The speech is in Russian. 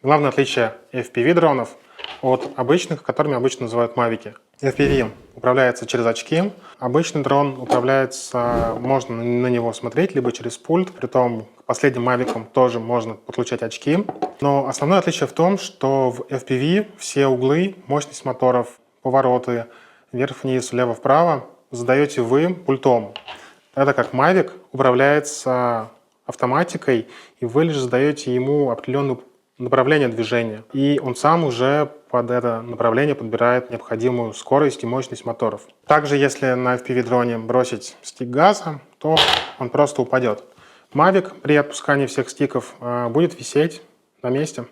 Главное отличие FPV-дронов от обычных, которыми обычно называют мавики. FPV управляется через очки, обычный дрон управляется, можно на него смотреть либо через пульт, притом к последним мавикам тоже можно подключать очки. Но основное отличие в том, что в FPV все углы, мощность моторов, повороты, вверх-вниз, влево-вправо задаете вы пультом. Это как мавик управляется автоматикой, и вы лишь задаете ему определенное направление движения. И он сам уже под это направление подбирает необходимую скорость и мощность моторов. Также, если на FPV-дроне бросить стик газа, то он просто упадет. Мавик при отпускании всех стиков будет висеть на месте.